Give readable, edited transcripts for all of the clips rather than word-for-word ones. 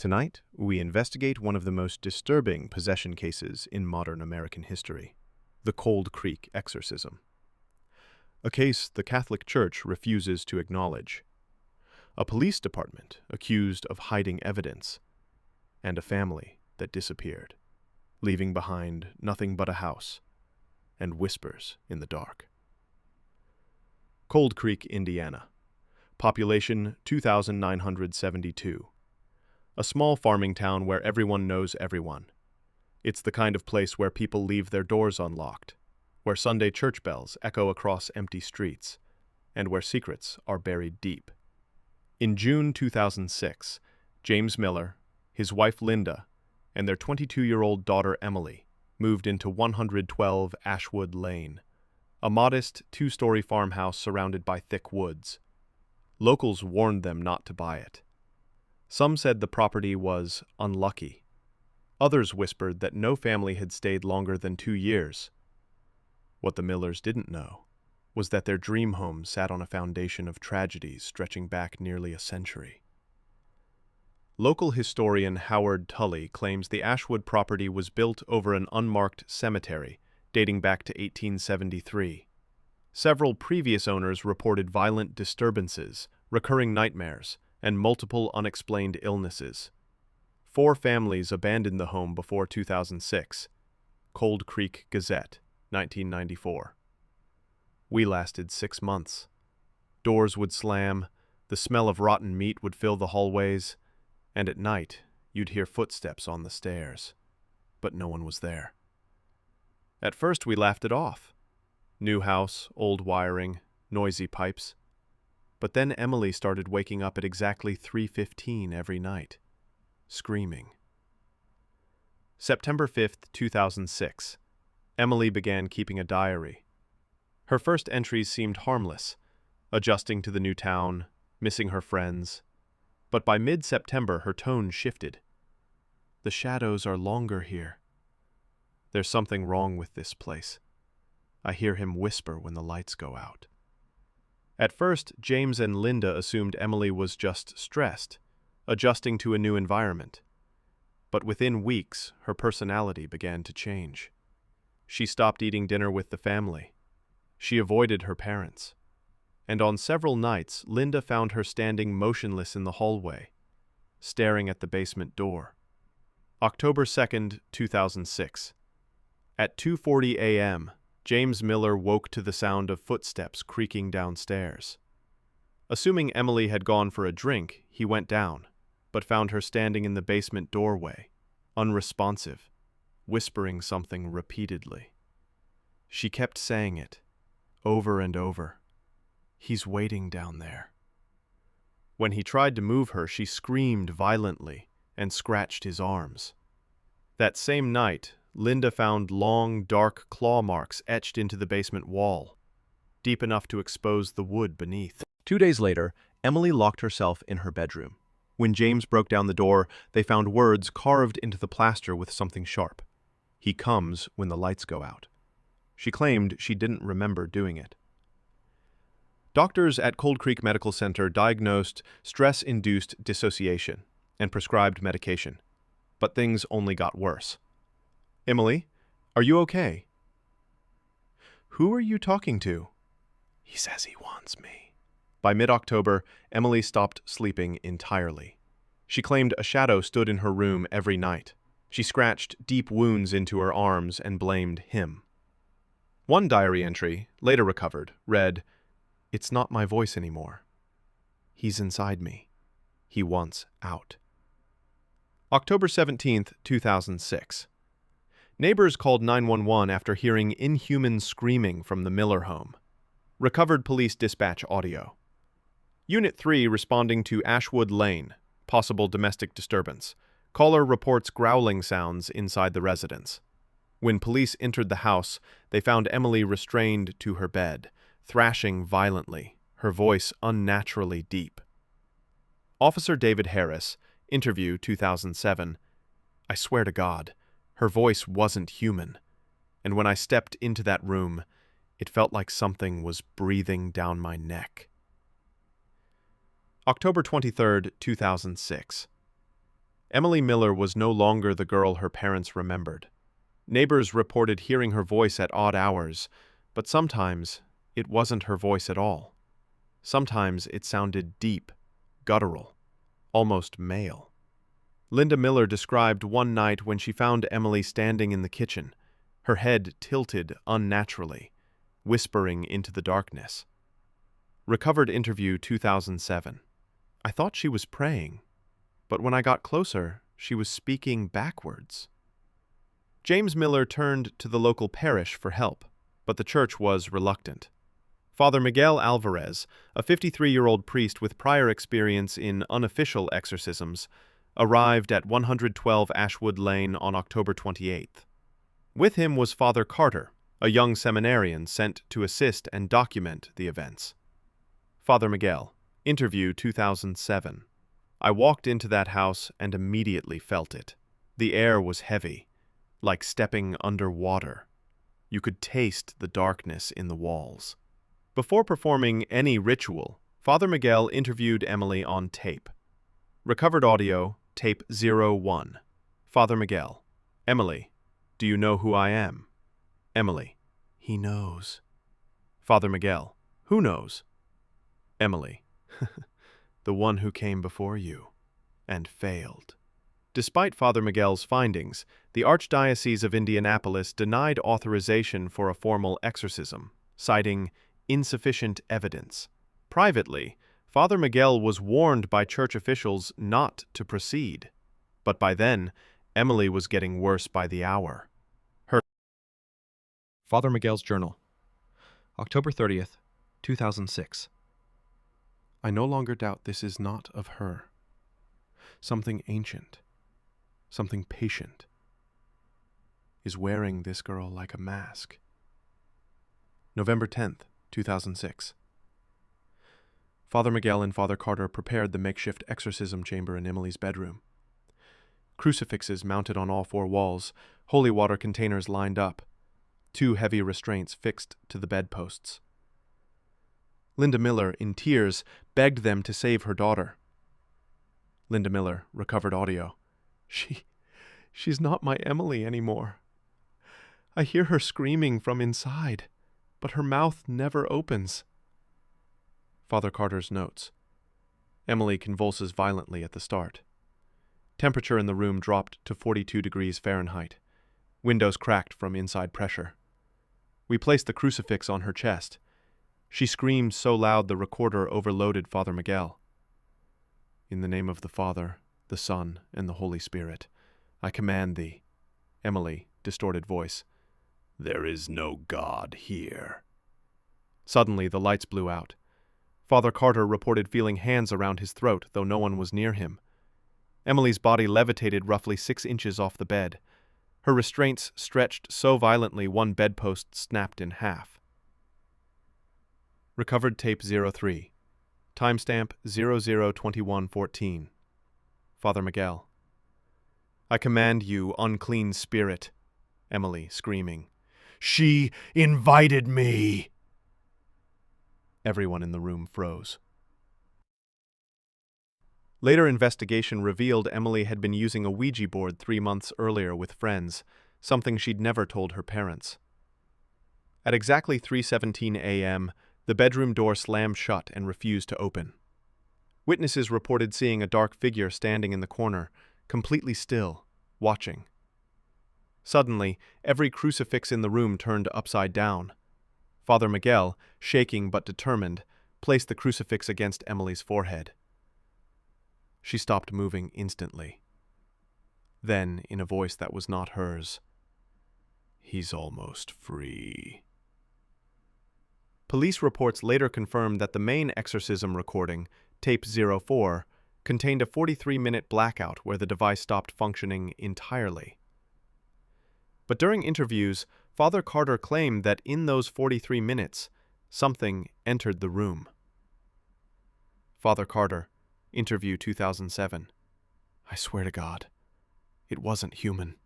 Tonight, we investigate one of the most disturbing possession cases in modern American history, the Cold Creek Exorcism. A case the Catholic Church refuses to acknowledge, a police department accused of hiding evidence, and a family that disappeared, leaving behind nothing but a house and whispers in the dark. Cold Creek, Indiana. Population 2,972. A small farming town where everyone knows everyone. It's the kind of place where people leave their doors unlocked, where Sunday church bells echo across empty streets, and where secrets are buried deep. In June 2006, James Miller, his wife Linda, and their 22-year-old daughter Emily moved into 112 Ashwood Lane, a modest two-story farmhouse surrounded by thick woods. Locals warned them not to buy it. Some said the property was unlucky. Others whispered that no family had stayed longer than 2 years. What the Millers didn't know was that their dream home sat on a foundation of tragedies stretching back nearly a century. Local historian Howard Tully claims the Ashwood property was built over an unmarked cemetery dating back to 1873. Several previous owners reported violent disturbances, recurring nightmares, and multiple unexplained illnesses. 4 families abandoned the home before 2006. Cold Creek Gazette, 1994. We lasted 6 months. Doors would slam, the smell of rotten meat would fill the hallways, and at night you'd hear footsteps on the stairs. But no one was there. At first we laughed it off. New house, old wiring, noisy pipes. But then Emily started waking up at exactly 3:15 every night, screaming. September 5th, 2006. Emily began keeping a diary. Her first entries seemed harmless, adjusting to the new town, missing her friends. But by mid-September, her tone shifted. The shadows are longer here. There's something wrong with this place. I hear him whisper when the lights go out. At first, James and Linda assumed Emily was just stressed, adjusting to a new environment. But within weeks, her personality began to change. She stopped eating dinner with the family. She avoided her parents. And on several nights, Linda found her standing motionless in the hallway, staring at the basement door. October 2nd, 2006. At 2:40 a.m., James Miller woke to the sound of footsteps creaking downstairs. Assuming Emily had gone for a drink, he went down, but found her standing in the basement doorway, unresponsive, whispering something repeatedly. She kept saying it, over and over. He's waiting down there. When he tried to move her, she screamed violently and scratched his arms. That same night, Linda found long, dark claw marks etched into the basement wall, deep enough to expose the wood beneath. 2 days later, Emily locked herself in her bedroom. When James broke down the door, they found words carved into the plaster with something sharp. He comes when the lights go out. She claimed she didn't remember doing it. Doctors at Cold Creek Medical Center diagnosed stress-induced dissociation and prescribed medication, but things only got worse. Emily, are you okay? Who are you talking to? He says he wants me. By mid-October, Emily stopped sleeping entirely. She claimed a shadow stood in her room every night. She scratched deep wounds into her arms and blamed him. One diary entry, later recovered, read, "It's not my voice anymore. He's inside me. He wants out." October 17th, 2006. Neighbors called 911 after hearing inhuman screaming from the Miller home. Recovered police dispatch audio. Unit 3 responding to Ashwood Lane, possible domestic disturbance. Caller reports growling sounds inside the residence. When police entered the house, they found Emily restrained to her bed, thrashing violently, her voice unnaturally deep. Officer David Harris, interview 2007. I swear to God, her voice wasn't human, and when I stepped into that room, it felt like something was breathing down my neck. October 23rd, 2006. Emily Miller was no longer the girl her parents remembered. Neighbors reported hearing her voice at odd hours, but sometimes it wasn't her voice at all. Sometimes it sounded deep, guttural, almost male. Linda Miller described one night when she found Emily standing in the kitchen, her head tilted unnaturally, whispering into the darkness. Recovered interview 2007. I thought she was praying, but when I got closer, she was speaking backwards. James Miller turned to the local parish for help, but the church was reluctant. Father Miguel Alvarez, a 53-year-old priest with prior experience in unofficial exorcisms, arrived at 112 Ashwood Lane on October 28th. With him was Father Carter, a young seminarian sent to assist and document the events. Father Miguel, interview 2007. I walked into that house and immediately felt it. The air was heavy, like stepping underwater. You could taste the darkness in the walls. Before performing any ritual, Father Miguel interviewed Emily on tape. Recovered audio, tape 01. Father Miguel. Emily, do you know who I am? Emily. He knows. Father Miguel. Who knows? Emily. The one who came before you and failed. Despite Father Miguel's findings, the Archdiocese of Indianapolis denied authorization for a formal exorcism, citing insufficient evidence. Privately, Father Miguel was warned by church officials not to proceed, but by then, Emily was getting worse by the hour. Father Miguel's Journal, October 30th, 2006. I no longer doubt this is not of her. Something ancient, something patient, is wearing this girl like a mask. November 10th, 2006. Father Miguel and Father Carter prepared the makeshift exorcism chamber in Emily's bedroom. Crucifixes mounted on all four walls, holy water containers lined up, 2 heavy restraints fixed to the bedposts. Linda Miller, in tears, begged them to save her daughter. Linda Miller, recovered audio. She's not my Emily anymore. I hear her screaming from inside, but her mouth never opens. Father Carter's notes. Emily convulses violently at the start. Temperature in the room dropped to 42 degrees Fahrenheit. Windows cracked from inside pressure. We placed the crucifix on her chest. She screamed so loud the recorder overloaded Father Miguel. In the name of the Father, the Son, and the Holy Spirit, I command thee. Emily, distorted voice. There is no God here. Suddenly, the lights blew out. Father Carter reported feeling hands around his throat, though no one was near him. Emily's body levitated roughly 6 inches off the bed. Her restraints stretched so violently one bedpost snapped in half. Recovered tape 03. Timestamp 002114. Father Miguel. I command you, unclean spirit. Emily, screaming. She invited me. Everyone in the room froze. Later investigation revealed Emily had been using a Ouija board 3 months earlier with friends, something she'd never told her parents. At exactly 3:17 a.m., the bedroom door slammed shut and refused to open. Witnesses reported seeing a dark figure standing in the corner, completely still, watching. Suddenly, every crucifix in the room turned upside down. Father Miguel, shaking but determined, placed the crucifix against Emily's forehead. She stopped moving instantly. Then, in a voice that was not hers, he's almost free. Police reports later confirmed that the main exorcism recording, tape 04, contained a 43-minute blackout where the device stopped functioning entirely. But during interviews, Father Carter claimed that in those 43 minutes, something entered the room. Father Carter, interview 2007. I swear to God, it wasn't human.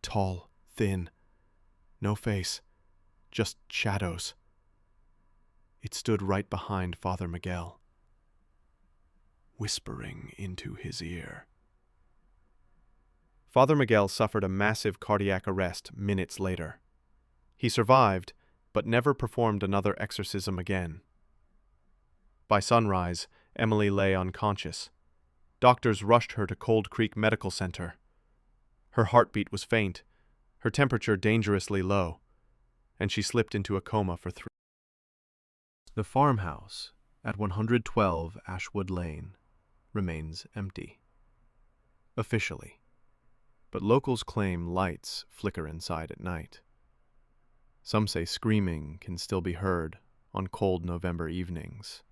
Tall, thin, no face, just shadows. It stood right behind Father Miguel, whispering into his ear. Father Miguel suffered a massive cardiac arrest minutes later. He survived, but never performed another exorcism again. By sunrise, Emily lay unconscious. Doctors rushed her to Cold Creek Medical Center. Her heartbeat was faint, her temperature dangerously low, and she slipped into a coma for 3 days. The farmhouse at 112 Ashwood Lane remains empty. Officially. But locals claim lights flicker inside at night. Some say screaming can still be heard on cold November evenings.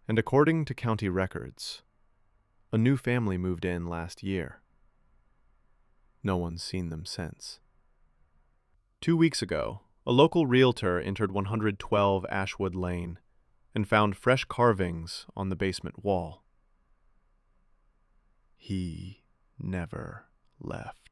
And according to county records, a new family moved in last year. No one's seen them since. 2 weeks ago, a local realtor entered 112 Ashwood Lane and found fresh carvings on the basement wall. He never left.